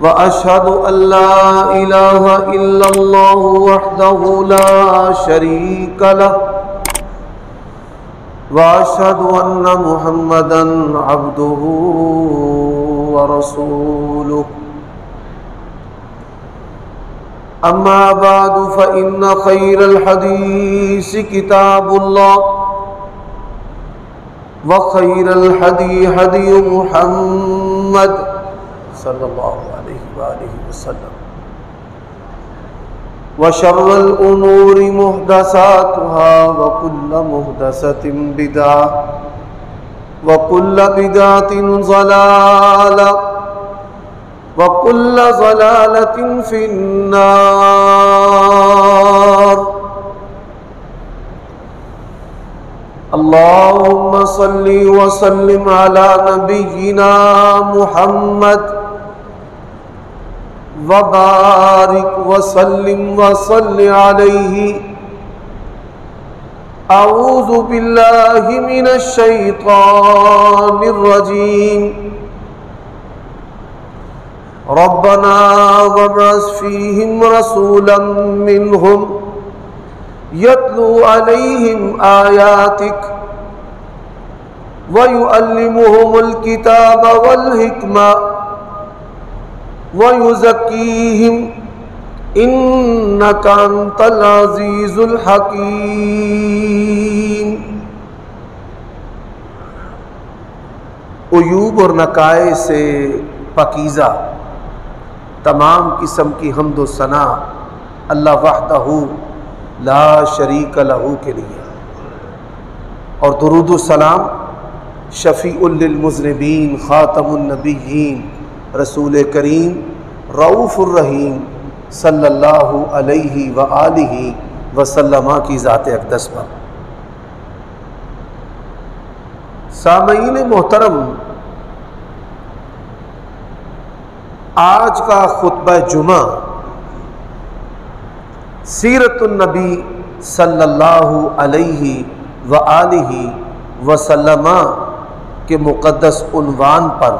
وأشهد أن لا إله إلا الله وحده لا شريك له وأشهد أن محمدا عبده ورسوله أما بعد فإن خير الحديث كتاب الله وخير الهدي هدي محمد صلى الله عليه وآله وسلم وشر الأمور محدثاتها وكل محدثة بدعة وكل بدعة ضلالة وكل ضلالة في النار اللهم صل وسلم على نبينا محمد وبارك وسلم وصل عليه أعوذ بالله من الشيطان الرجيم ربنا وابعث فيهم رسولا منهم يتلو عليهم آياتك ويعلمهم الكتاب والحكمة ويزكيهم إنك أنت العزيز الحكيم۔ عیوب اور نقائص سے پاکیزہ تمام قسم کی حمد و ثنا اللہ وحدہ لا شریک لہ کے لیے، اور درود و سلام شفیع للمذنبین خاتم النبیین رسول کریم رؤوف الرحیم صلی اللہ علیہ وآلہ وسلم کی ذات اقدس پر۔ سامعین محترم، آج کا خطبہ جمعہ سیرت النبی صلی اللہ علیہ وآلہ وسلم کے مقدس عنوان پر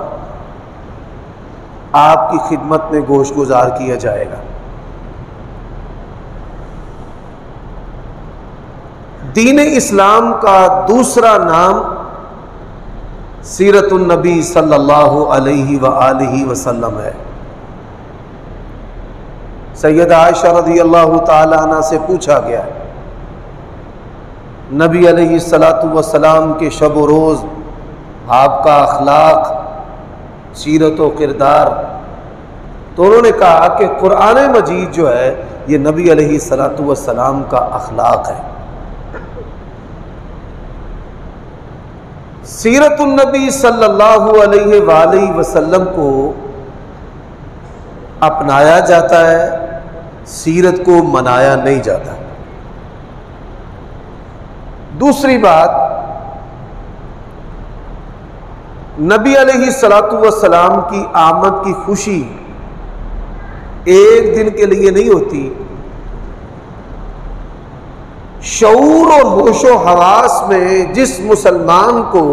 آپ کی خدمت میں گوش گزار کیا جائے گا۔ دین اسلام کا دوسرا نام سیرت النبی صلی اللہ علیہ وآلہ وسلم ہے۔ سیدہ عائشہ رضی اللہ تعالی عنہ سے پوچھا گیا، نبی علیہ السلام کے شب و روز آپ کا اخلاق، سیرت و کردار، تو انہوں نے کہا کہ قرآن مجید جو ہے یہ نبی علیہ السلام کا اخلاق ہے۔ سیرت النبی صلی اللہ علیہ وآلہ وسلم کو اپنایا جاتا ہے، سیرت کو منایا نہیں جاتا۔ دوسری بات، نبی علیہ السلام کی آمد کی خوشی ایک دن کے لیے نہیں ہوتی، شعور اور ہوش و حواس میں جس مسلمان کو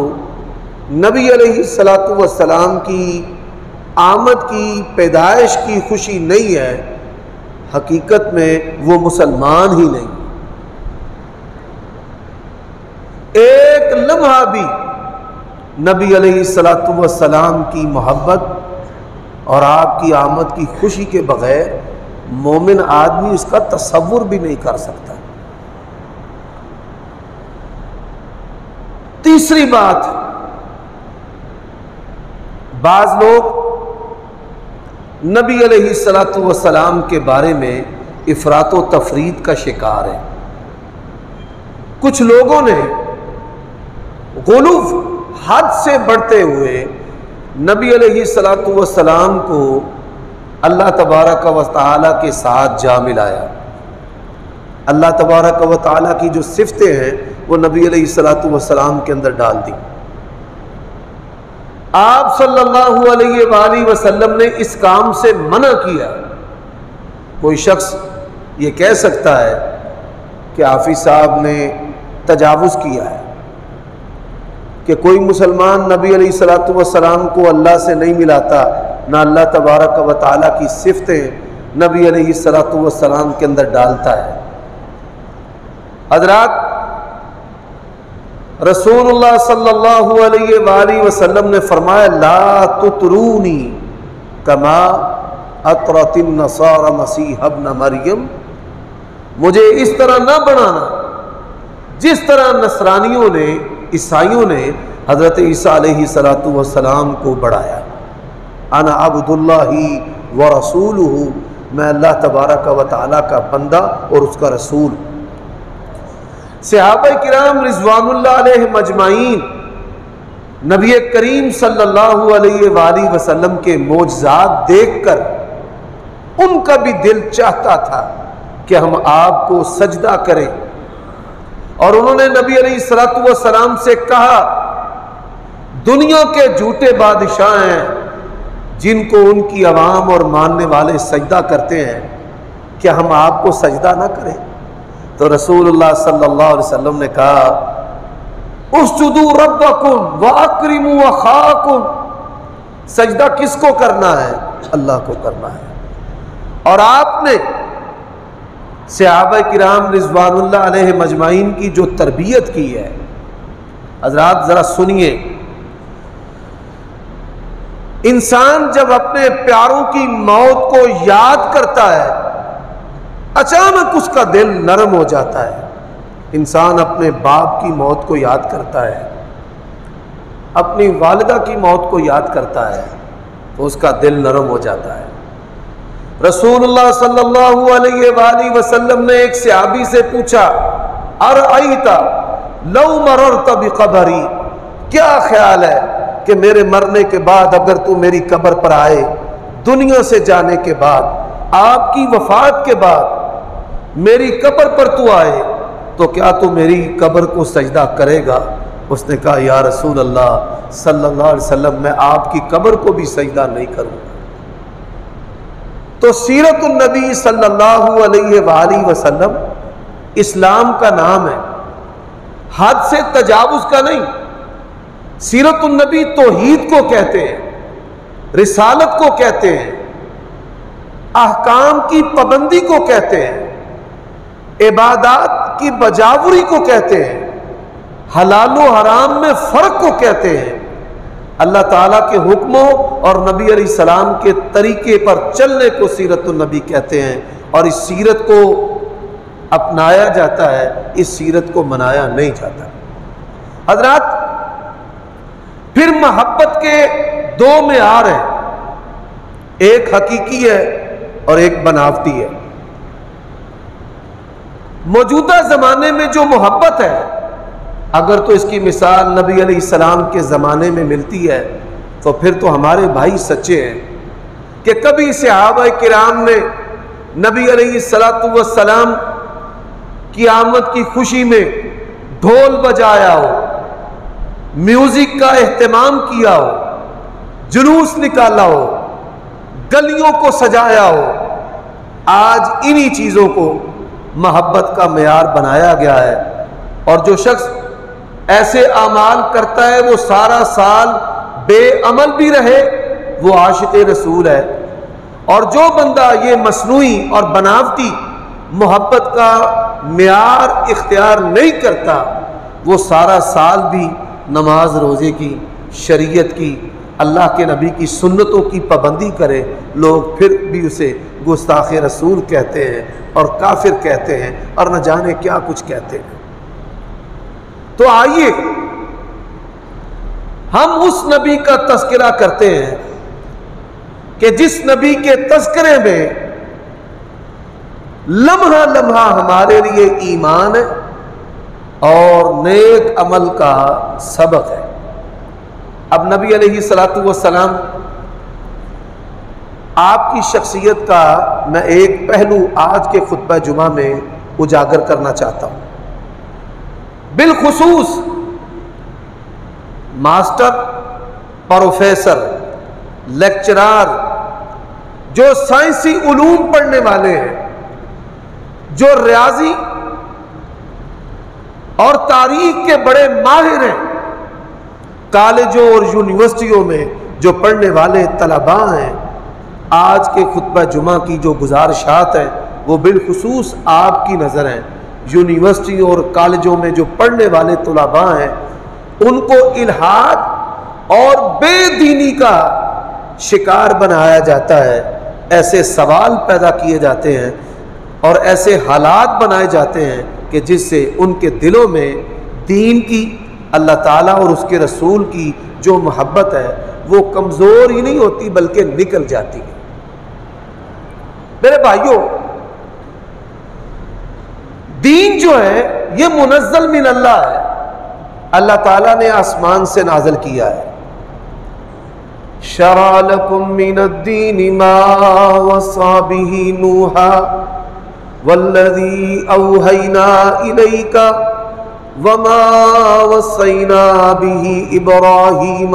نبی علیہ السلام کی آمد کی پیدائش کی خوشی نہیں ہے، حقیقت میں وہ مسلمان ہی نہیں۔ ایک لمحہ بھی نبی علیہ السلام کی محبت اور آپ کی آمد کی خوشی کے بغیر مومن آدمی اس کا تصور بھی نہیں کر سکتا۔ تیسری بات، بعض لوگ نبی علیہ السلام کے بارے میں افراط و تفرید کا شکار ہیں۔ کچھ لوگوں نے غلو حد سے بڑھتے ہوئے نبی علیہ السلام کو اللہ تبارک و تعالیٰ کے ساتھ جا ملایا۔ اللہ تبارک و تعالیٰ کی جو صفتیں ہیں وہ نبی علیہ السلام کے اندر ڈال دی۔ آپ صلی اللہ علیہ وآلہ وسلم نے اس کام سے منع کیا۔ کوئی شخص یہ کہہ سکتا ہے کہ حافظ صاحب نے تجاوز کیا ہے، کہ کوئی مسلمان نبی علیہ السلام کو اللہ سے نہیں ملاتا، نہ اللہ تبارک و تعالیٰ کی صفتیں نبی علیہ الصلوۃ والسلام کے اندر ڈالتا ہے۔ حضرات، رسول اللہ صلی اللہ علیہ وآلہ وسلم نے فرمایا لا تطرونی کما اطرت النصارى مسیح ابن مریم، مجھے اس طرح نہ بنانا جس طرح نصرانیوں نے، عیسائیوں نے حضرت عیسیٰ علیہ السلام کو بڑھایا۔ انا عبد اللہ ورسولہ، میں اللہ تبارک و تعالیٰ کا بندہ اور اس کا رسول۔ صحابہ کرام رضوان اللہ علیہ مجمعین نبی کریم صلی اللہ علیہ وآلہ وسلم کے معجزات دیکھ کر ان کا بھی دل چاہتا تھا کہ ہم آپ کو سجدہ کریں، اور انہوں نے نبی علیہ الصلوۃ والسلام سے کہا دنیا کے جھوٹے بادشاہ ہیں جن کو ان کی عوام اور ماننے والے سجدہ کرتے ہیں، کیا ہم آپ کو سجدہ نہ کریں؟ تو رسول اللہ صلی اللہ علیہ وسلم نے کہا اسجدوا ربکم واکرموا اخاکم، سجدہ کس کو کرنا ہے؟ اللہ کو کرنا ہے۔ اور آپ نے صحابہ کرام رضوان اللہ علیہ مجمعین کی جو تربیت کی ہے، حضرات ذرا سنیے، انسان جب اپنے پیاروں کی موت کو یاد کرتا ہے اچانک اس کا دل نرم ہو جاتا ہے۔ انسان اپنے باپ کی موت کو یاد کرتا ہے، اپنی والدہ کی موت کو یاد کرتا ہے تو اس کا دل نرم ہو جاتا ہے۔ رسول اللہ صلی اللہ علیہ وآلہ وسلم نے ایک صحابی سے پوچھا ارأیت لو مررت بقبری، کیا خیال ہے کہ میرے مرنے کے بعد اگر تو میری قبر پر آئے، دنیا سے جانے کے بعد، آپ کی وفات کے بعد میری قبر پر تو آئے تو کیا تو میری قبر کو سجدہ کرے گا؟ اس نے کہا یا رسول اللہ صلی اللہ علیہ وسلم، میں آپ کی قبر کو بھی سجدہ نہیں کروں گا۔ تو سیرت النبی صلی اللہ علیہ وآلہ وسلم اسلام کا نام ہے، حد سے تجاوز کا نہیں۔ سیرت النبی توحید کو کہتے ہیں، رسالت کو کہتے ہیں، احکام کی پابندی کو کہتے ہیں، عبادات کی بجاوری کو کہتے ہیں، حلال و حرام میں فرق کو کہتے ہیں، اللہ تعالیٰ کے حکموں اور نبی علیہ السلام کے طریقے پر چلنے کو سیرت النبی کہتے ہیں، اور اس سیرت کو اپنایا جاتا ہے، اس سیرت کو منایا نہیں جاتا۔ حضرات، پھر محبت کے دو معیار ہیں، ایک حقیقی ہے اور ایک بناوٹی ہے۔ موجودہ زمانے میں جو محبت ہے، اگر تو اس کی مثال نبی علیہ السلام کے زمانے میں ملتی ہے تو پھر تو ہمارے بھائی سچے ہیں کہ کبھی صحابہ کرام نے نبی علیہ السلام کی آمد کی خوشی میں ڈھول بجایا ہو، میوزک کا اہتمام کیا ہو، جلوس نکالا ہو، گلیوں کو سجایا ہو۔ آج انہی چیزوں کو محبت کا معیار بنایا گیا ہے، اور جو شخص ایسے اعمال کرتا ہے وہ سارا سال بے عمل بھی رہے وہ عاشق رسول ہے، اور جو بندہ یہ مصنوعی اور بناوٹی محبت کا معیار اختیار نہیں کرتا وہ سارا سال بھی نماز روزے کی، شریعت کی، اللہ کے نبی کی سنتوں کی پابندی کرے، لوگ پھر بھی اسے گستاخ رسول کہتے ہیں اور کافر کہتے ہیں اور نہ جانے کیا کچھ کہتے ہیں۔ تو آئیے ہم اس نبی کا تذکرہ کرتے ہیں کہ جس نبی کے تذکرے میں لمحہ لمحہ ہمارے لیے ایمان ہے اور نیک عمل کا سبق ہے۔ اب نبی علیہ السلام آپ کی شخصیت کا میں ایک پہلو آج کے خطبہ جمعہ میں اجاگر کرنا چاہتا ہوں۔ بالخصوص ماسٹر، پروفیسر، لیکچرار، جو سائنسی علوم پڑھنے والے ہیں، جو ریاضی اور تاریخ کے بڑے ماہر ہیں، کالجوں اور یونیورسٹیوں میں جو پڑھنے والے طلباء ہیں، آج کے خطبہ جمعہ کی جو گزارشات ہیں وہ بالخصوص آپ کی نظر ہیں۔ یونیورسٹی اور کالجوں میں جو پڑھنے والے طلباء ہیں ان کو الحاد اور بے دینی کا شکار بنایا جاتا ہے، ایسے سوال پیدا کیے جاتے ہیں اور ایسے حالات بنائے جاتے ہیں کہ جس سے ان کے دلوں میں دین کی، اللہ تعالیٰ اور اس کے رسول کی جو محبت ہے وہ کمزور ہی نہیں ہوتی بلکہ نکل جاتی ہے۔ میرے بھائیوں، دین جو ہے یہ منزل من اللہ ہے، اللہ تعالیٰ نے آسمان سے نازل کیا ہے۔ شرع لکم من الدین ما وصى به نوحا والذی اوحینا الیک وما وصینا به ابراہیم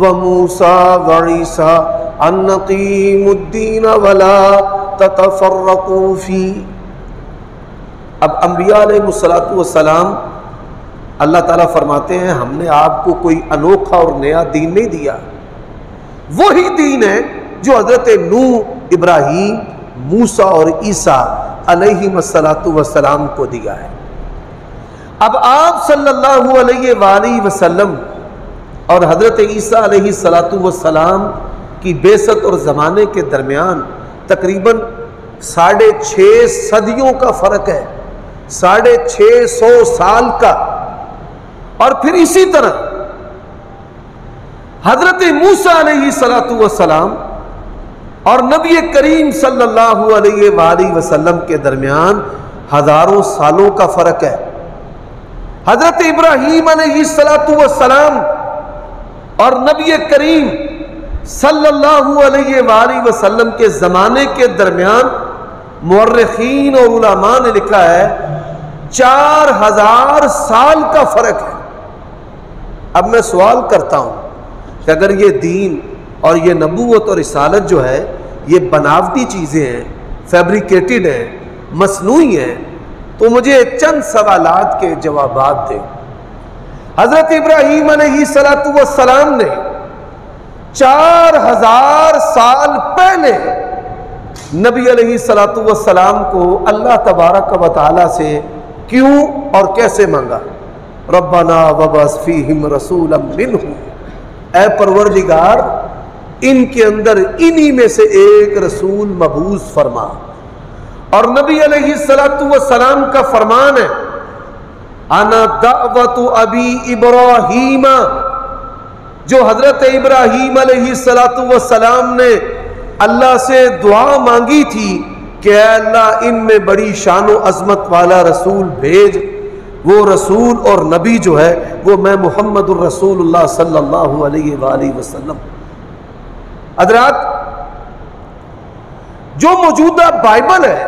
وموسیٰ وعیسیٰ ان اقیموا الدین ولا تتفرقوا فیہ۔ اب انبیاء علیہ السلام اللہ تعالیٰ فرماتے ہیں ہم نے آپ کو کوئی انوکھا اور نیا دین نہیں دیا، وہی دین ہے جو حضرت نوح، ابراہیم، موسیٰ اور عیسیٰ علیہ السلام کو دیا ہے۔ اب آپ صلی اللہ علیہ وآلہ وسلم اور حضرت عیسیٰ علیہ السلام کی بعثت اور زمانے کے درمیان تقریباً 6.5 صدیوں کا فرق ہے، 650 سال کا۔ اور پھر اسی طرح حضرت موسیٰ علیہ السلام اور نبی کریم صلی اللہ علیہ وآلہ وسلم کے درمیان ہزاروں سالوں کا فرق ہے۔ حضرت ابراہیم علیہ السلام اور نبی کریم صلی اللہ علیہ وآلہ وسلم کے زمانے کے درمیان مورخین اور علماء نے لکھا ہے 4000 سال کا فرق ہے۔ اب میں سوال کرتا ہوں کہ اگر یہ دین اور یہ نبوت اور رسالت جو ہے یہ بناوٹی چیزیں ہیں، فیبریکیٹڈ ہیں، مصنوعی ہیں، تو مجھے چند سوالات کے جوابات دیں۔ حضرت ابراہیم علیہ السلام نے 4000 سال پہلے نبی علیہ السلام کو اللہ تبارک و تعالیٰ سے کیوں اور کیسے مانگا؟ ربنا وبعث فیہم رسولا منہم، اے پروردگار ان کے اندر انہی میں سے ایک رسول مبعوث فرما۔ اور نبی علیہ السلام کا فرمان ہے انا دعوت ابی ابراہیم، جو حضرت ابراہیم علیہ السلام نے اللہ سے دعا مانگی تھی کہ اے اللہ ان میں بڑی شان و عظمت والا رسول بھیج، وہ رسول اور نبی جو ہے وہ میں محمد الرسول اللہ صلی اللہ علیہ وآلہ وسلم۔ حضرات، جو موجودہ بائبل ہے،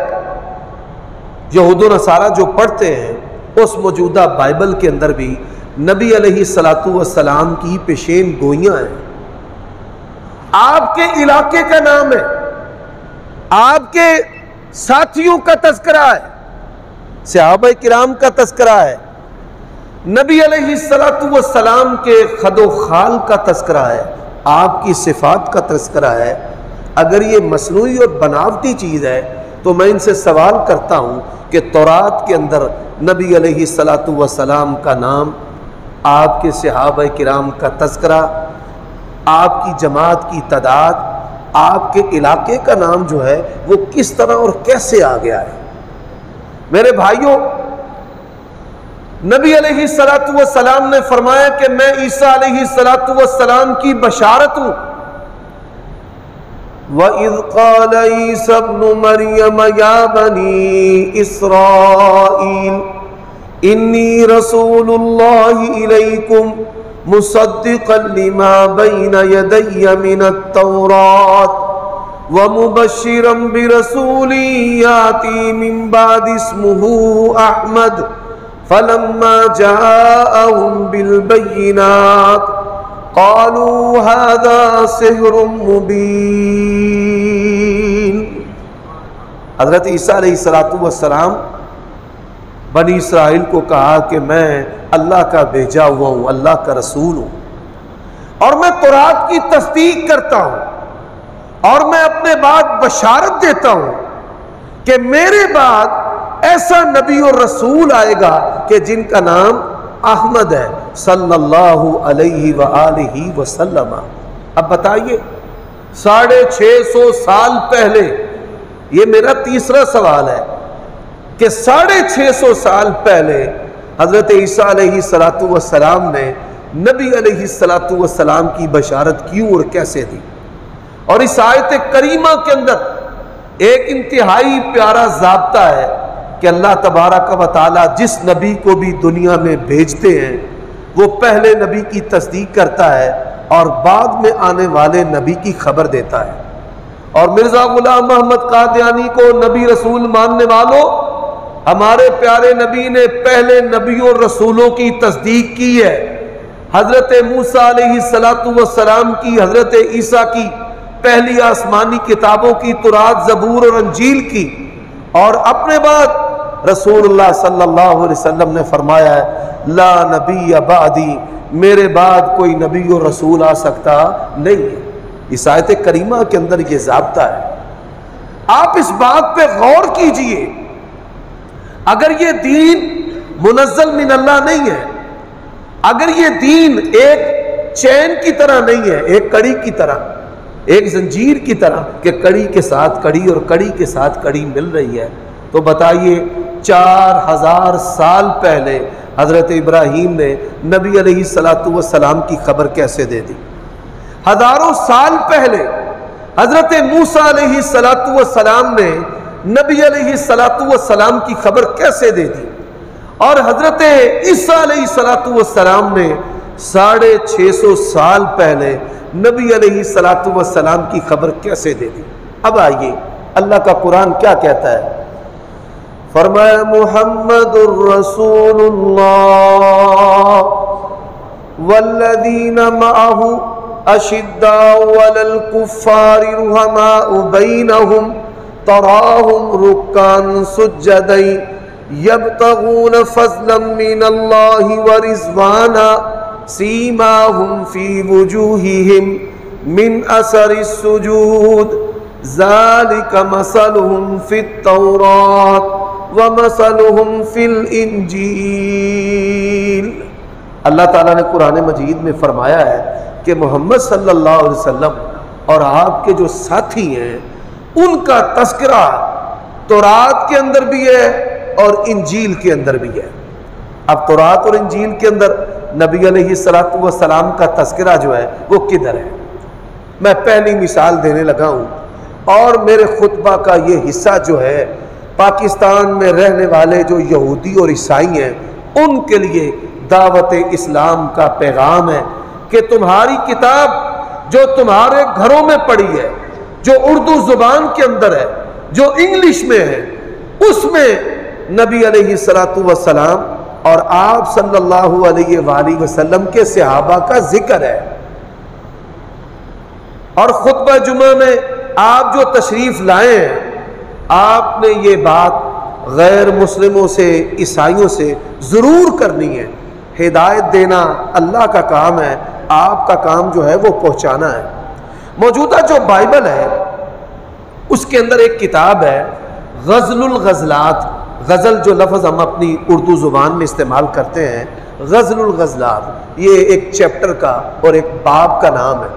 یہود و نصارہ جو پڑھتے ہیں، اس موجودہ بائبل کے اندر بھی نبی علیہ السلام کی پیشین گوئیاں ہیں۔ آپ کے علاقے کا نام ہے، آپ کے ساتھیوں کا تذکرہ ہے، صحابہ کرام کا تذکرہ ہے، نبی علیہ السلام کے خد و خال کا تذکرہ ہے، آپ کی صفات کا تذکرہ ہے۔ اگر یہ مصنوعی اور بناوٹی چیز ہے تو میں ان سے سوال کرتا ہوں کہ تورات کے اندر نبی علیہ السلام کا نام، آپ کے صحابہ کرام کا تذکرہ، آپ کی جماعت کی تعداد، آپ کے علاقے کا نام جو ہے وہ کس طرح اور کیسے آ گیا ہے؟ میرے بھائیوں، نبی علیہ السلام نے فرمایا کہ میں عیسیٰ علیہ السلام کی بشارت ہوں۔ وَإِذْ قَالَ عِيسَى ابْنُ مَرْيَمَ يَا بَنِي إِسْرَائِيلَ إِنِّي رَسُولُ اللَّهِ إِلَيْكُمْ مُصَدِّقًا لِمَا بَيْنَ يَدَيَّ مِنَ التَّوْرَاةِ وَمُبَشِّرًا بِرَسُولٍ يَأْتِي مِن بَعْدِي اسْمُهُ أَحْمَدُ فَلَمَّا جَاءَهُم بِالْبَيِّنَاتِ قَالُوا هَذَا سِحْرٌ مُبِينٌ۔ حضرت عیسیٰ علیہ السلام بنی اسرائیل کو کہا کہ میں اللہ کا بھیجا ہوا ہوں، اللہ کا رسول ہوں، اور میں تورات کی تصدیق کرتا ہوں اور میں اپنے بعد بشارت دیتا ہوں کہ میرے بعد ایسا نبی اور رسول آئے گا کہ جن کا نام احمد ہے صلی اللہ علیہ وآلہ وسلم۔ اب بتائیے 650 سال پہلے، یہ میرا تیسرا سوال ہے کہ 650 سال پہلے حضرت عیسیٰ علیہ السلام نے نبی علیہ السلام کی بشارت کیوں اور کیسے دی؟ اور اس آیت کریمہ کے اندر ایک انتہائی پیارا ضابطہ ہے کہ اللہ تبارک و تعالیٰ جس نبی کو بھی دنیا میں بھیجتے ہیں وہ پہلے نبی کی تصدیق کرتا ہے اور بعد میں آنے والے نبی کی خبر دیتا ہے۔ اور مرزا غلام محمد قادیانی کو نبی رسول ماننے والوں، ہمارے پیارے نبی نے پہلے نبیوں اور رسولوں کی تصدیق کی ہے۔ حضرت موسیٰ علیہ السلام کی، حضرت عیسیٰ کی، پہلی آسمانی کتابوں کی، تورات، زبور اور انجیل کی، اور اپنے بعد رسول اللہ صلی اللہ علیہ وسلم نے فرمایا ہے لا نبی بعدی، میرے بعد کوئی نبی اور رسول آ سکتا نہیں ہے۔ اس آیت کریمہ کے اندر یہ ضابطہ ہے۔ آپ اس بات پہ غور کیجئے، اگر یہ دین منزل من اللہ نہیں ہے، اگر یہ دین ایک چین کی طرح نہیں ہے، ایک کڑی کی طرح، ایک زنجیر کی طرح کہ کڑی کے ساتھ کڑی اور کڑی کے ساتھ کڑی مل رہی ہے، تو بتائیے 4000 سال پہلے حضرت ابراہیم نے نبی علیہ السلام کی خبر کیسے دے دی؟ ہزاروں سال پہلے حضرت موسیٰ علیہ السلام نے نبی علیہ السلام کی خبر کیسے دے دی؟ اور حضرت عیسیٰ علیہ السلام نے 650 سال پہلے نبی علیہ السلام کی خبر کیسے دے دی؟ اب آئیے اللہ کا قرآن کیا کہتا ہے۔ فرمایا محمد الرسول اللہ والذین معہ اشداء علی الکفار رحماء بینہم تراہم رکعا سجدا یبتغون فضلا من اللہ ورضوانا سیماہم فی وجوہہم من اثر السجود ذالک مثلہم فی التوراۃ ومثلہم فی الانجیل۔ اللہ تعالیٰ نے قرآن مجید میں فرمایا ہے کہ محمد صلی اللہ علیہ وسلم اور آپ کے جو ساتھی ہیں ان کا تذکرہ تورات کے اندر بھی ہے اور انجیل کے اندر بھی ہے۔ اب تورات اور انجیل کے اندر نبی علیہ السلام کا تذکرہ جو ہے وہ کدھر ہے؟ میں پہلی مثال دینے لگا ہوں، اور میرے خطبہ کا یہ حصہ جو ہے پاکستان میں رہنے والے جو یہودی اور عیسائی ہیں ان کے لیے دعوت اسلام کا پیغام ہے کہ تمہاری کتاب جو تمہارے گھروں میں پڑھی ہے، جو اردو زبان کے اندر ہے، جو انگلش میں ہے، اس میں نبی علیہ السلام اور آپ صلی اللہ علیہ وآلہ وسلم کے صحابہ کا ذکر ہے۔ اور خطبہ جمعہ میں آپ جو تشریف لائے ہیں، آپ نے یہ بات غیر مسلموں سے، عیسائیوں سے ضرور کرنی ہے۔ ہدایت دینا اللہ کا کام ہے، آپ کا کام جو ہے وہ پہنچانا ہے۔ موجودہ جو بائبل ہے اس کے اندر ایک کتاب ہے غزل الغزلات۔ غزل جو لفظ ہم اپنی اردو زبان میں استعمال کرتے ہیں، غزل الغزلات، یہ ایک چیپٹر کا اور ایک باب کا نام ہے۔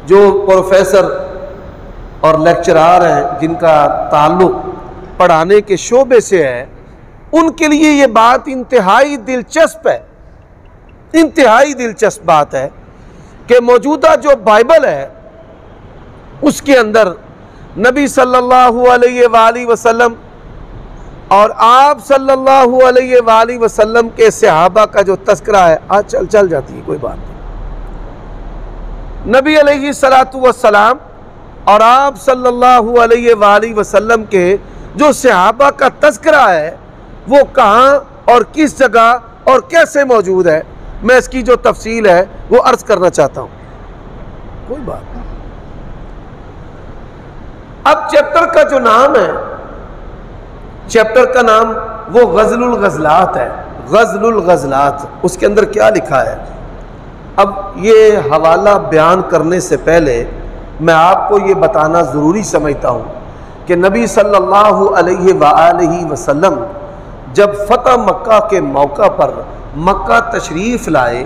جو پروفیسر اور لیکچرار ہیں جن کا تعلق پڑھانے کے شعبے سے ہے، ان کے لیے یہ بات انتہائی دلچسپ ہے، انتہائی دلچسپ بات ہے کہ موجودہ جو بائبل ہے اس کے اندر نبی صلی اللہ علیہ وآلہ وسلم اور آپ صلی اللہ علیہ وآلہ وسلم کے صحابہ کا جو تذکرہ ہے، آج چل جاتی ہے کوئی بات نہیں۔ نبی علیہ السلام اور آپ صلی اللہ علیہ وآلہ وسلم کے جو صحابہ کا تذکرہ ہے وہ کہاں اور کس جگہ اور کیسے موجود ہے، میں اس کی جو تفصیل ہے وہ عرض کرنا چاہتا ہوں۔ کوئی بات نہیں۔ اب چیپٹر کا جو نام ہے، چیپٹر کا نام وہ غزل الغزلات ہے۔ غزل الغزلات، اس کے اندر کیا لکھا ہے؟ اب یہ حوالہ بیان کرنے سے پہلے میں آپ کو یہ بتانا ضروری سمجھتا ہوں کہ نبی صلی اللہ علیہ وآلہ وسلم جب فتح مکہ کے موقع پر مکہ تشریف لائے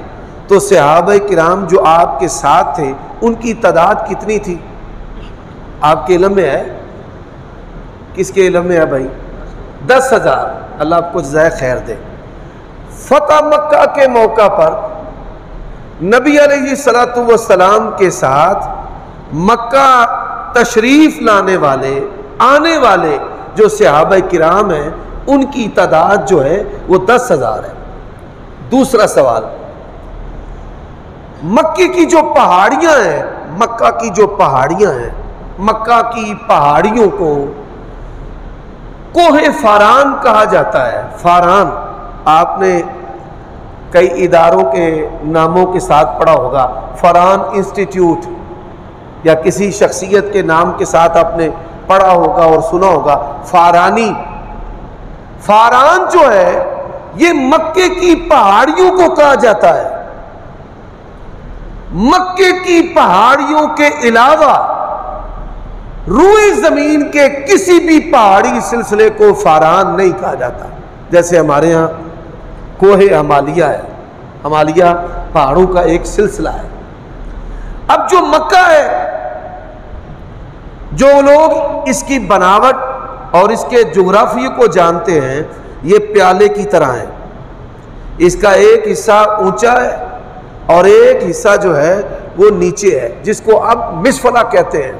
تو صحابہ کرام جو آپ کے ساتھ تھے ان کی تعداد کتنی تھی؟ آپ کے علم میں ہے؟ کس کے علم میں ہے بھائی؟ 10,000۔ اللہ آپ کو جزائے خیر دے۔ فتح مکہ کے موقع پر نبی علیہ الصلوۃ والسلام کے ساتھ مکہ تشریف لانے والے آنے والے جو صحابہ کرام ہیں ان کی تعداد جو ہے وہ 10,000 ہے۔ دوسرا سوال، مکے کی جو پہاڑیاں ہیں، مکہ کی جو پہاڑیاں ہیں، مکہ کی پہاڑیوں کو کوہ فاران کہا جاتا ہے۔ فاران آپ نے کئی اداروں کے ناموں کے ساتھ پڑھا ہوگا، فاران انسٹیٹیوٹ یا کسی شخصیت کے نام کے ساتھ آپ نے پڑھا ہوگا اور سنا ہوگا فارانی۔ فاران جو ہے یہ مکے کی پہاڑیوں کو کہا جاتا ہے۔ مکے کی پہاڑیوں کے علاوہ روئے زمین کے کسی بھی پہاڑی سلسلے کو فاران نہیں کہا جاتا۔ جیسے ہمارے ہاں کوہ ہمالیہ ہے، ہمالیہ پہاڑوں کا ایک سلسلہ ہے۔ اب جو مکہ ہے، جو لوگ اس کی بناوٹ اور اس کے جغرافیے کو جانتے ہیں، یہ پیالے کی طرح ہے۔ اس کا ایک حصہ اونچا ہے اور ایک حصہ جو ہے وہ نیچے ہے، جس کو اب مسفلہ کہتے ہیں۔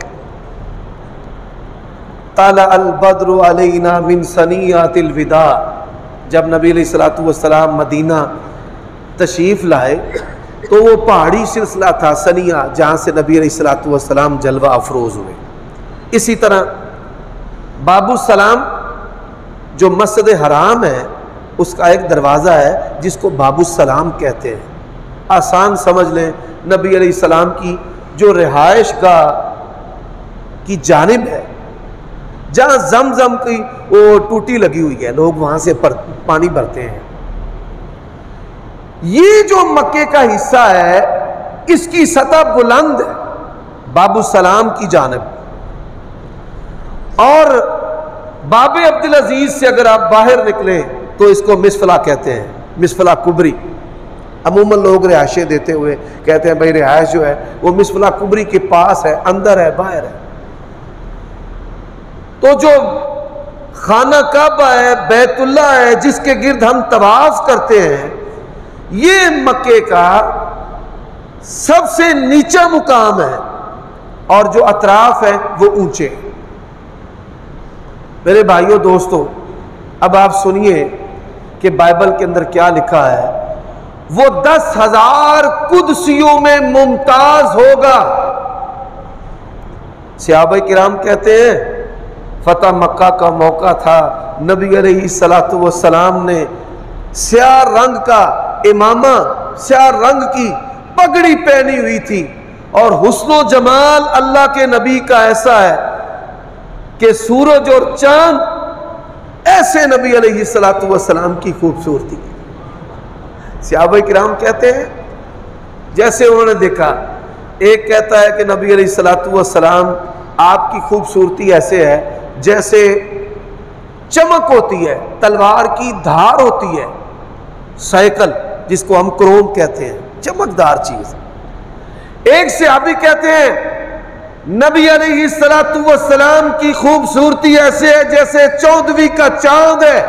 طلع البدر علینا من ثنیات الوداع، جب نبی علیہ الصلوۃ والسلام مدینہ تشریف لائے تو وہ پہاڑی سلسلہ تھا ثنیہ، جہاں سے نبی علیہ الصلوۃ والسلام جلوہ افروز ہوئے۔ اسی طرح باب السلام جو مسجد حرام ہے اس کا ایک دروازہ ہے جس کو باب السلام کہتے ہیں۔ آسان سمجھ لیں، نبی علیہ السلام کی جو رہائش گاہ کی جانب ہے، جہاں زمزم کی وہ ٹوٹی لگی ہوئی ہے، لوگ وہاں سے پانی بھرتے ہیں۔ یہ جو مکے کا حصہ ہے اس کی سطح بلند ہے باب السلام کی جانب، اور باب عبدالعزیز سے اگر آپ باہر نکلیں تو اس کو مسفلہ کہتے ہیں، مسفلہ کبری۔ عموماً لوگ رہائشیں دیتے ہوئے کہتے ہیں بھائی رہائش جو ہے وہ مسفلہ کبری کے پاس ہے، اندر ہے باہر ہے۔ تو جو خانہ کعبہ ہے، بیت اللہ ہے، جس کے گرد ہم طواف کرتے ہیں، یہ مکے کا سب سے نیچا مقام ہے اور جو اطراف ہے وہ اونچے۔ میرے بھائیوں دوستو، اب آپ سنیے کہ بائبل کے اندر کیا لکھا ہے۔ وہ 10,000 قدسیوں میں ممتاز ہوگا۔ صحابہ کرام کہتے ہیں فتح مکہ کا موقع تھا، نبی علیہ الصلوۃ والسلام نے سیاہ رنگ کا امامہ، سیاہ رنگ کی پگڑی پہنی ہوئی تھی، اور حسن و جمال اللہ کے نبی کا ایسا ہے کہ سورج اور چاند ایسے نبی علیہ الصلوۃ والسلام کی خوبصورتی۔ صحابہ کرام کہتے ہیں جیسے انہوں نے دیکھا، ایک کہتا ہے کہ نبی علیہ الصلوۃ والسلام آپ کی خوبصورتی ایسے ہے جیسے چمک ہوتی ہے، تلوار کی دھار ہوتی ہے، سائیکل جس کو ہم کروم کہتے ہیں، چمکدار چیز۔ ایک صحابی کہتے ہیں نبی علیہ الصلوۃ والسلام کی خوبصورتی ایسے ہے جیسے 14ویں کا چاند ہے۔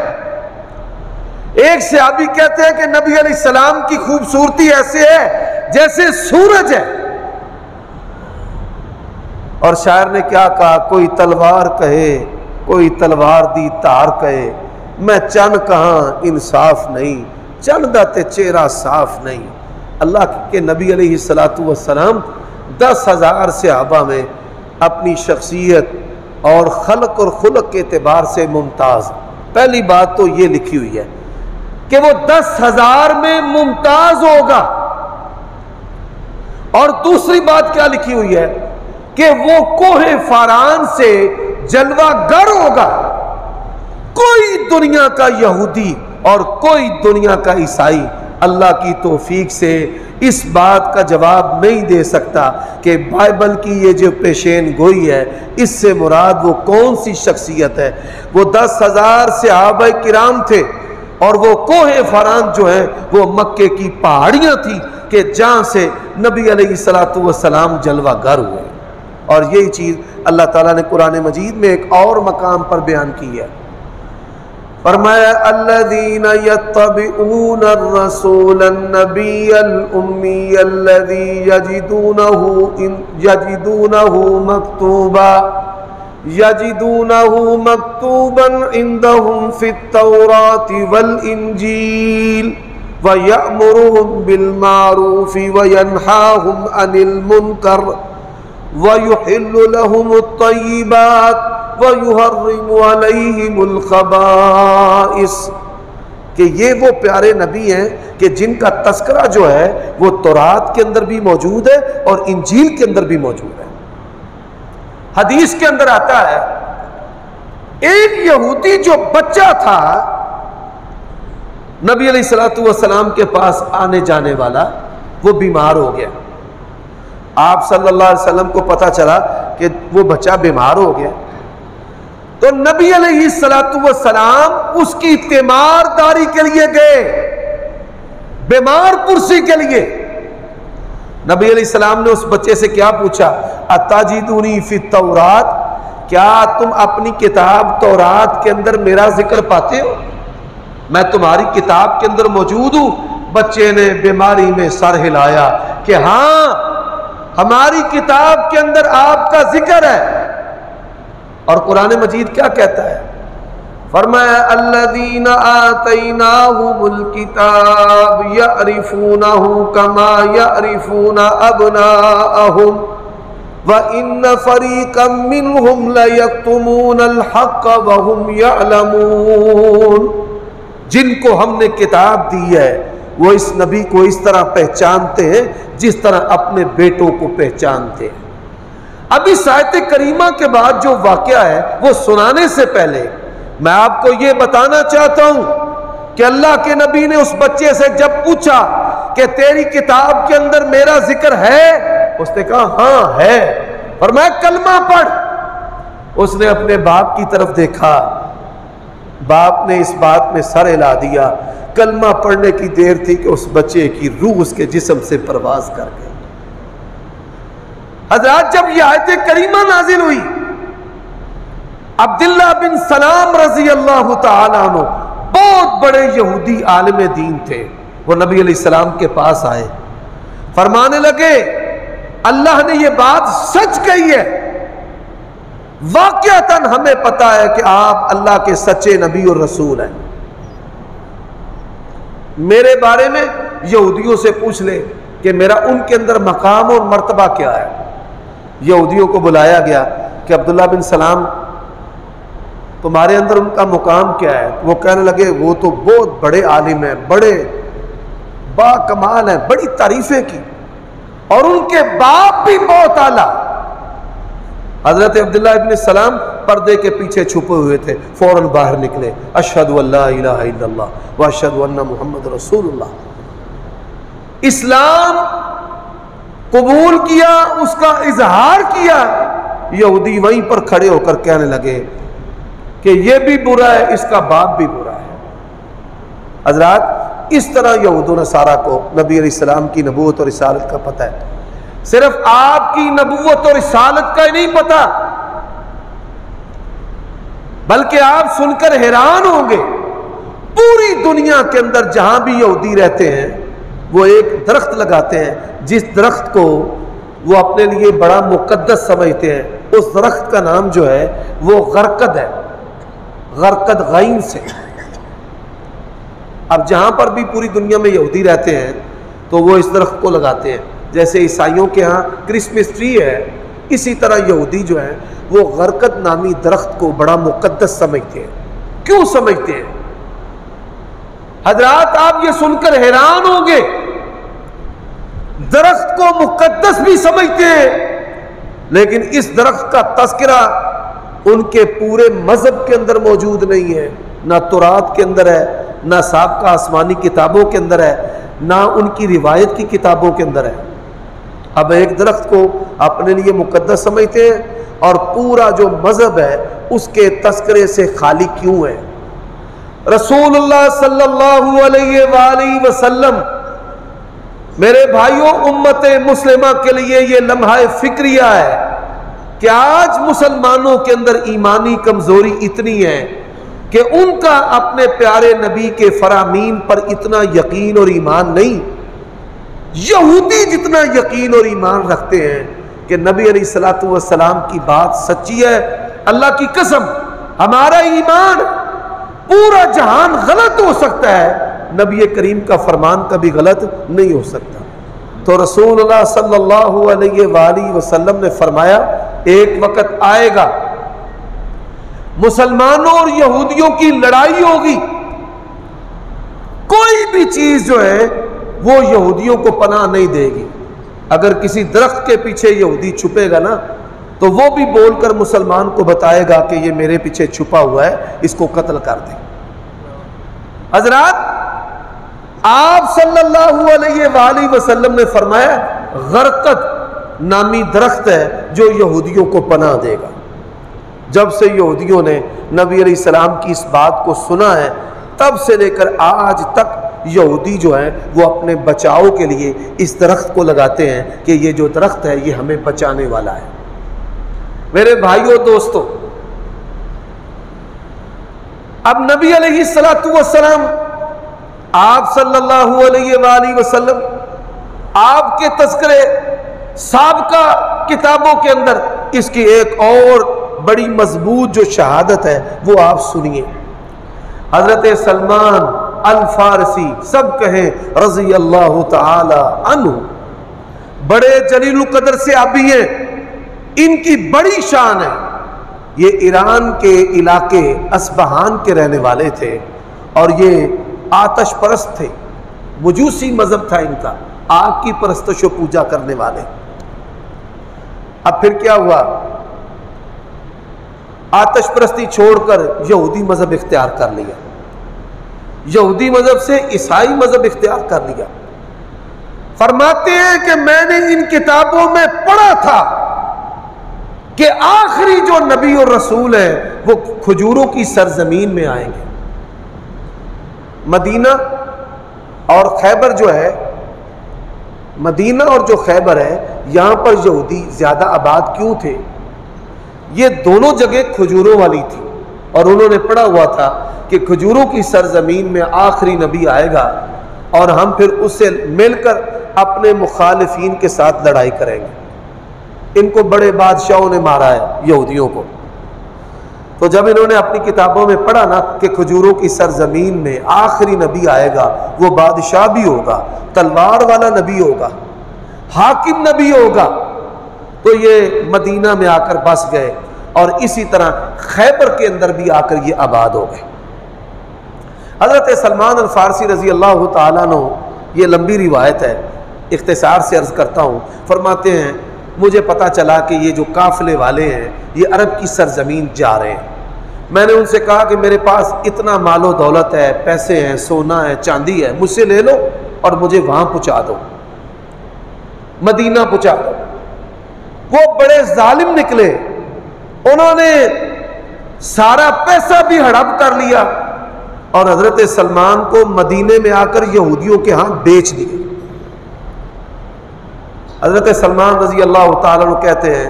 ایک صحابی کہتے ہیں کہ نبی علیہ السلام کی خوبصورتی ایسے ہے جیسے سورج ہے۔ اور شاعر نے کیا کہا، کوئی تلوار کہے کوئی تلوار دی تار کہے، میں چن کہاں انصاف نہیں، چن دا تے چہرہ صاف نہیں۔ اللہ کے نبی علیہ الصلوۃ والسلام 10,000 صحابہ میں اپنی شخصیت اور خلق اور خلق کے اعتبار سے ممتاز۔ پہلی بات تو یہ لکھی ہوئی ہے کہ وہ 10,000 میں ممتاز ہوگا، اور دوسری بات کیا لکھی ہوئی ہے کہ وہ کوہ فاران سے جلوہ گر ہوگا۔ کوئی دنیا کا یہودی اور کوئی دنیا کا عیسائی اللہ کی توفیق سے اس بات کا جواب نہیں دے سکتا کہ بائبل کی یہ جو پیشین گوئی ہے اس سے مراد وہ کون سی شخصیت ہے۔ وہ 10,000 صحابہ کرام تھے اور وہ کوہ فران جو ہے وہ مکے کی پہاڑیاں تھی کہ جہاں سے نبی علیہ السلام جلوہ گر ہوئے، اور یہی چیز اللہ تعالیٰ نے قرآن مجید میں ایک اور مقام پر بیان کی ہے۔ فرمایا الذین یتبعون الرسول النبی الامی الذی یجدونہ مکتوبا عندہم فی التوراۃ والانجیل وَيَأْمُرُهُمْ بِالْمَعْرُوفِ وَيَنْهَاهُمْ عَنِ الْمُنْكَرِ وَيُحِلُّ لَهُمُ الطَّيِّبَاتِ وَيُحَرِّمُ عَلَيْهِمُ الْخَبَائِثَ، کہ یہ وہ پیارے نبی ہیں کہ جن کا تذکرہ جو ہے وہ تورات کے اندر بھی موجود ہے اور انجیل کے اندر بھی موجود ہے۔ حدیث کے اندر آتا ہے ایک یہودی جو بچہ تھا نبی علیہ السلام کے پاس آنے جانے والا، وہ بیمار ہو گیا۔ آپ صلی اللہ علیہ وسلم کو پتہ چلا کہ وہ بچہ بیمار ہو گیا، تو نبی علیہ السلام اس کی تیمارداری کے لیے گئے، بیمار پرسی کے لیے۔ نبی علیہ السلام نے اس بچے سے کیا پوچھا؟ اتجدونی فی التورات، کیا تم اپنی کتاب تورات کے اندر میرا ذکر پاتے ہو؟ میں تمہاری کتاب کے اندر موجود ہوں؟ بچے نے بیماری میں سر ہلایا کہ ہاں ہماری کتاب کے اندر آپ کا ذکر ہے۔ اور قرآن مجید کیا کہتا ہے؟ فرمایا الذین آتیناہم الکتاب یعرفونہ کما یعرفون ابناءہم وَإِنَّ فَرِيقًا مِّنْهُمْ لَيَكْتُمُونَ الْحَقَّ وَهُمْ يَعْلَمُونَ، جن کو ہم نے کتاب دی ہے وہ اس نبی کو اس طرح پہچانتے ہیں جس طرح اپنے بیٹوں کو پہچانتے ہیں۔ اب اس آیت کریمہ کے بعد جو واقعہ ہے وہ سنانے سے پہلے میں آپ کو یہ بتانا چاہتا ہوں کہ اللہ کے نبی نے اس بچے سے جب پوچھا کہ تیری کتاب کے اندر میرا ذکر ہے، اس نے کہا ہاں ہے، فرمایا کلمہ پڑھ۔ اس نے اپنے باپ کی طرف دیکھا، باپ نے اس بات میں سر ہلا دیا۔ کلمہ پڑھنے کی دیر تھی کہ اس بچے کی روح اس کے جسم سے پرواز کر گئی۔ حضرات جب یہ آیت کریمہ نازل ہوئی، عبداللہ بن سلام رضی اللہ تعالیٰ عنہ بہت بڑے یہودی عالم دین تھے، وہ نبی علیہ السلام کے پاس آئے، فرمانے لگے اللہ نے یہ بات سچ کہی ہے، واقعتاً ہمیں پتا ہے کہ آپ اللہ کے سچے نبی اور رسول ہیں، میرے بارے میں یہودیوں سے پوچھ لے کہ میرا ان کے اندر مقام اور مرتبہ کیا ہے۔ یہودیوں کو بلایا گیا کہ عبداللہ بن سلام تمہارے اندر ان کا مقام کیا ہے؟ وہ کہنے لگے وہ تو بہت بڑے عالم ہیں، بڑے با کمال ہیں، بڑی تعریفیں کی، اور ان کے باپ بھی بہت اعلیٰ۔ حضرت عبداللہ ابن سلام پردے کے پیچھے چھپے ہوئے تھے، فوراً باہر نکلے، اشہد ان لا الہ الا اللہ واشہد ان محمد رسول اللہ، اسلام قبول کیا، اس کا اظہار کیا۔ یہودی وہیں پر کھڑے ہو کر کہنے لگے کہ یہ بھی برا ہے، اس کا باپ بھی برا ہے۔ حضرات اس طرح یہود و نصارہ کو نبی علیہ السلام کی نبوت اور رسالت کا پتہ ہے، صرف آپ کی نبوت اور رسالت کا ہی نہیں پتہ، بلکہ آپ سن کر حیران ہوں گے، پوری دنیا کے اندر جہاں بھی یہودی رہتے ہیں وہ ایک درخت لگاتے ہیں جس درخت کو وہ اپنے لیے بڑا مقدس سمجھتے ہیں، اس درخت کا نام جو ہے وہ غرقد ہے، غرقد غین سے۔ اب جہاں پر بھی پوری دنیا میں یہودی رہتے ہیں تو وہ اس درخت کو لگاتے ہیں، جیسے عیسائیوں کے ہاں کرسمس ٹری ہے، اسی طرح یہودی جو ہے وہ غرقد نامی درخت کو بڑا مقدس سمجھتے ہیں۔ کیوں سمجھتے ہیں؟ حضرات آپ یہ سن کر حیران ہوں گے، درخت کو مقدس بھی سمجھتے ہیں، لیکن اس درخت کا تذکرہ ان کے پورے مذہب کے اندر موجود نہیں ہے، نہ تورات کے اندر ہے، نہ سابقہ آسمانی کتابوں کے اندر ہے، نہ ان کی روایت کی کتابوں کے اندر ہے۔ اب ایک درخت کو اپنے لیے مقدس سمجھتے ہیں اور پورا جو مذہب ہے اس کے تذکرے سے خالی کیوں ہے؟ رسول اللہ صلی اللہ علیہ وآلہ وسلم، میرے بھائیوں، امت مسلمہ کے لیے یہ لمحہ فکریہ ہے کہ آج مسلمانوں کے اندر ایمانی کمزوری اتنی ہے کہ ان کا اپنے پیارے نبی کے فرامین پر اتنا یقین اور ایمان نہیں۔ یہودی جتنا یقین اور ایمان رکھتے ہیں کہ نبی علیہ الصلوۃ والسلام کی بات سچی ہے، اللہ کی قسم ہمارا ایمان، پورا جہان غلط ہو سکتا ہے، نبی کریم کا فرمان کبھی غلط نہیں ہو سکتا۔ تو رسول اللہ صلی اللہ علیہ وآلہ وسلم نے فرمایا ایک وقت آئے گا مسلمانوں اور یہودیوں کی لڑائی ہوگی، کوئی بھی چیز جو ہے وہ یہودیوں کو پناہ نہیں دے گی۔ اگر کسی درخت کے پیچھے یہودی چھپے گا نا تو وہ بھی بول کر مسلمان کو بتائے گا کہ یہ میرے پیچھے چھپا ہوا ہے، اس کو قتل کر دیں۔ حضرات، آپ صلی اللہ علیہ وآلہ وسلم نے فرمایا غرقد نامی درخت ہے جو یہودیوں کو پناہ دے گا۔ جب سے یہودیوں نے نبی علیہ السلام کی اس بات کو سنا ہے، تب سے لے کر آج تک یہودی جو ہیں وہ اپنے بچاؤ کے لیے اس درخت کو لگاتے ہیں کہ یہ جو درخت ہے یہ ہمیں بچانے والا ہے۔ میرے بھائیوں دوستو، اب نبی علیہ السلام آپ صلی اللہ علیہ وآلہ وسلم، آپ کے تذکرے سابقہ کتابوں کے اندر اس کی ایک اور بڑی مضبوط جو شہادت ہے وہ آپ سنیے۔ حضرت سلمان الفارسی، سب کہیں رضی اللہ تعالی عنہ، بڑے جلیل القدر سے صحابی ہیں، ان کی بڑی شان ہے۔ یہ ایران کے علاقے اصبہان کے رہنے والے تھے اور یہ آتش پرست تھے، مجوسی مذہب تھا ان کا، آگ کی پرستش و پوجا کرنے والے۔ اب پھر کیا ہوا؟ آتش پرستی چھوڑ کر یہودی مذہب اختیار کر لیا، یہودی مذہب سے عیسائی مذہب اختیار کر لیا۔ فرماتے ہیں کہ میں نے ان کتابوں میں پڑھا تھا کہ آخری جو نبی اور رسول ہیں وہ کھجوروں کی سرزمین میں آئیں گے۔ مدینہ اور خیبر جو ہے، مدینہ اور جو خیبر ہے، یہاں پر یہودی زیادہ آباد کیوں تھے؟ یہ دونوں جگہ کھجوروں والی تھی اور انہوں نے پڑھا ہوا تھا کہ کھجوروں کی سرزمین میں آخری نبی آئے گا اور ہم پھر اس سے مل کر اپنے مخالفین کے ساتھ لڑائی کریں گے۔ ان کو بڑے بادشاہوں نے مارا ہے یہودیوں کو، تو جب انہوں نے اپنی کتابوں میں پڑھا نا کہ کھجوروں کی سرزمین میں آخری نبی آئے گا، وہ بادشاہ بھی ہوگا، تلوار والا نبی ہوگا، حاکم نبی ہوگا، تو یہ مدینہ میں آ کر بس گئے اور اسی طرح خیبر کے اندر بھی آ کر یہ آباد ہو گئے۔ حضرت سلمان الفارسی رضی اللہ تعالیٰ عنہ، یہ لمبی روایت ہے، اختصار سے عرض کرتا ہوں، فرماتے ہیں مجھے پتا چلا کہ یہ جو قافلے والے ہیں یہ عرب کی سرزمین جا رہے ہیں۔ میں نے ان سے کہا کہ میرے پاس اتنا مال و دولت ہے، پیسے ہیں، سونا ہے، چاندی ہے، مجھ سے لے لو اور مجھے وہاں پہنچا دو، مدینہ پہنچا دو۔ وہ بڑے ظالم نکلے، انہوں نے سارا پیسہ بھی ہڑپ کر لیا اور حضرت سلمان کو مدینے میں آ کر یہودیوں کے ہاں بیچ دیے۔ حضرت سلمان رضی اللہ تعالیٰ عنہ کہتے ہیں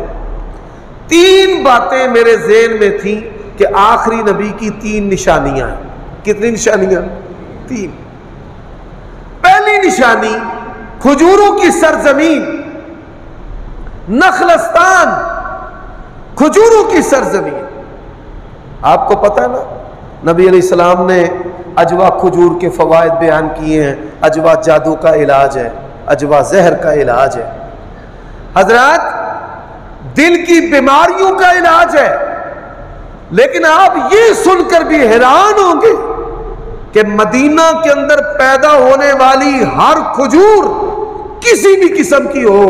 3 باتیں میرے ذہن میں تھیں کہ آخری نبی کی 3 نشانیاں ہیں۔ کتنی نشانیاں؟ 3۔ پہلی نشانی کھجوروں کی سرزمین، نخلستان، کھجوروں کی سرزمین۔ آپ کو پتہ ہے نا نبی علیہ السلام نے اجوا کھجور کے فوائد بیان کیے ہیں۔ اجوا جادو کا علاج ہے، اجوا زہر کا علاج ہے، حضرات دل کی بیماریوں کا علاج ہے۔ لیکن آپ یہ سن کر بھی حیران ہوں گے کہ مدینہ کے اندر پیدا ہونے والی ہر کھجور کسی بھی قسم کی ہو،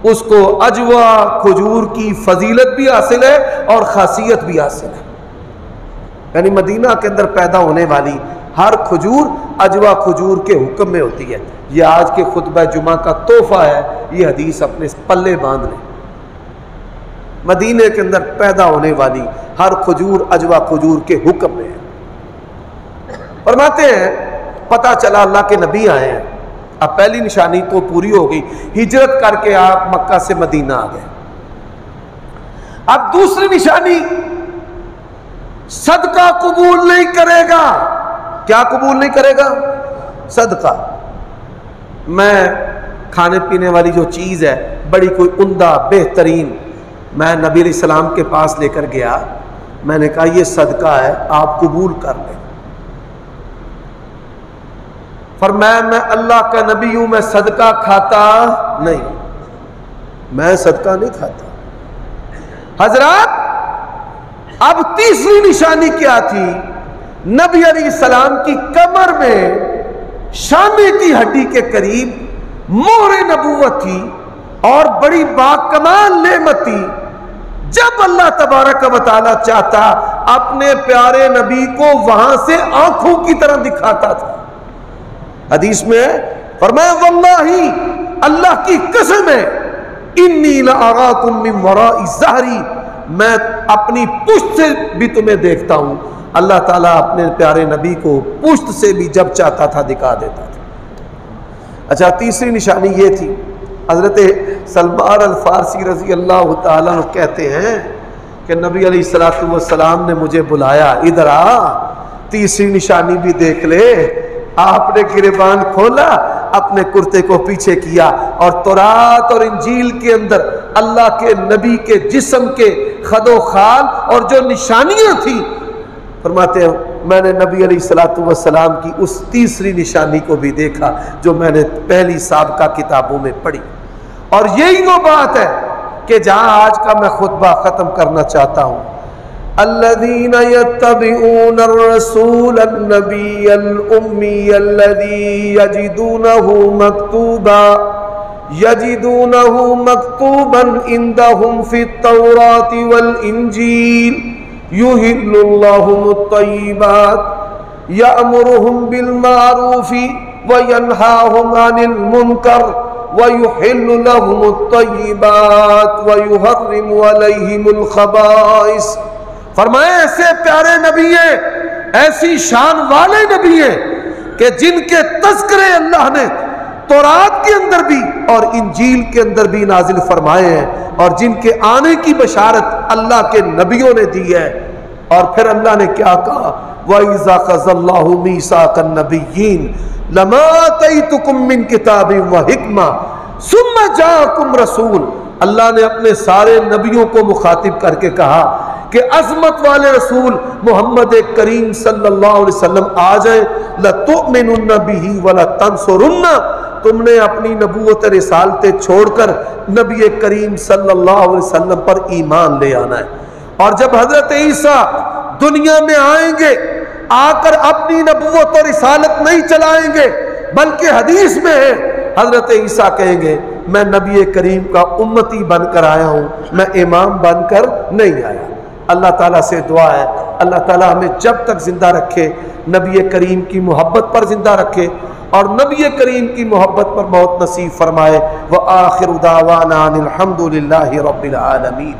اس کو اجوا کھجور کی فضیلت بھی حاصل ہے اور خاصیت بھی حاصل ہے۔ یعنی مدینہ کے اندر پیدا ہونے والی ہر کھجور اجوا کھجور کے حکم میں ہوتی ہے۔ یہ آج کے خطبہ جمعہ کا تحفہ ہے، یہ حدیث اپنے پلے باندھ لیں۔ مدینے کے اندر پیدا ہونے والی ہر کھجور اجوا کھجور کے حکم میں ہے۔ فرماتے ہیں پتہ چلا اللہ کے نبی آئے ہیں۔ اب پہلی نشانی تو پوری ہو گئی، ہجرت کر کے آپ مکہ سے مدینہ آ گئے۔ اب دوسری نشانی، صدقہ قبول نہیں کرے گا۔ کیا قبول نہیں کرے گا؟ صدقہ۔ میں کھانے پینے والی جو چیز ہے بڑی کوئی عمدہ بہترین، میں نبی علیہ السلام کے پاس لے کر گیا، میں نے کہا یہ صدقہ ہے، آپ قبول کر لیں۔ فرمایا میں اللہ کا نبی ہوں، میں صدقہ کھاتا نہیں، میں صدقہ نہیں کھاتا۔ حضرات اب تیسری نشانی کیا تھی؟ نبی علیہ السلام کی کمر میں شانے کی ہڈی کے قریب مہر نبوت تھی اور بڑی باکمال نعمت تھی۔ جب اللہ تبارک و تعالی چاہتا اپنے پیارے نبی کو وہاں سے آنکھوں کی طرح دکھاتا تھا۔ حدیث میں فرمایا واللہ اللہ کی قسم ہے انی لأراکم من وراء ظہری، میں اپنی پشت سے بھی تمہیں دیکھتا ہوں۔ اللہ تعالیٰ اپنے پیارے نبی کو پشت سے بھی جب چاہتا تھا دکھا دیتا تھا۔ اچھا تیسری نشانی یہ تھی، حضرت سلمان الفارسی رضی اللہ تعالیٰ عنہ کہتے ہیں کہ نبی علیہ السلام نے مجھے بلایا، ادھر آ تیسری نشانی بھی دیکھ لے۔ آپ نے گریبان کھولا، اپنے کرتے کو پیچھے کیا اور تورات اور انجیل کے اندر اللہ کے نبی کے جسم کے خد و خال اور جو نشانیاں تھیں، فرماتے ہیں میں نے نبی علیہ السلام کی اس تیسری نشانی کو بھی دیکھا جو میں نے پہلی سابقہ کتابوں میں پڑھی۔ اور یہی وہ بات ہے کہ جہاں آج کا میں خطبہ ختم کرنا چاہتا ہوں، الذین یتبعون الرسول النبی الامی الذی یجدونہ مکتوبا عندہم فی التوراۃ والانجیل یحل لهم الطیبات یأمرهم بالمعروف وینہاهم عن المنکر ویحل لهم الطیبات ویحرم علیہم الخبائث۔ فرمایا ایسے پیارے نبی ہیں، ایسی شان والے نبی ہیں کہ جن کے تذکرے اللہ نے تورات کے اندر بھی اور انجیل کے اندر بھی نازل فرمائے ہیں، اور جن کے آنے کی بشارت اللہ کے نبیوں نے دی ہے۔ اور پھر اللہ نے کیا کہا؟ وَإِذَا أَخَذَ اللَّهُ مِيثَاقَ النَّبِيِّينَ لَمَا آتَيْتُكُم مِّن كِتَابٍ وَحِكْمَةٍ ثُمَّ جَاءَكُمْ رَسُولٌ۔ اللہ نے اپنے سارے نبیوں کو مخاطب کر کے کہا کہ عظمت والے رسول محمد کریم صلی اللہ علیہ وسلم آ جائیں، لَتُؤْمِنُنَّ بِهِ وَلَتَنْصُرُنَّ، تم نے اپنی نبوت رسالتیں چھوڑ کر نبی کریم صلی اللہ علیہ وسلم پر ایمان لے آنا ہے۔ اور جب حضرت عیسیٰ دنیا میں آئیں گے، آ کر اپنی نبوت اور رسالت نہیں چلائیں گے، بلکہ حدیث میں ہے حضرت عیسیٰ کہیں گے میں نبی کریم کا امتی بن کر آیا ہوں، میں امام بن کر نہیں آیا۔ اللہ تعالیٰ سے دعا ہے اللہ تعالیٰ ہمیں جب تک زندہ رکھے نبی کریم کی محبت پر زندہ رکھے اور نبی کریم کی محبت پر موت نصیب فرمائے۔ وآخر دعوانا ان الحمد للہ رب العالمین۔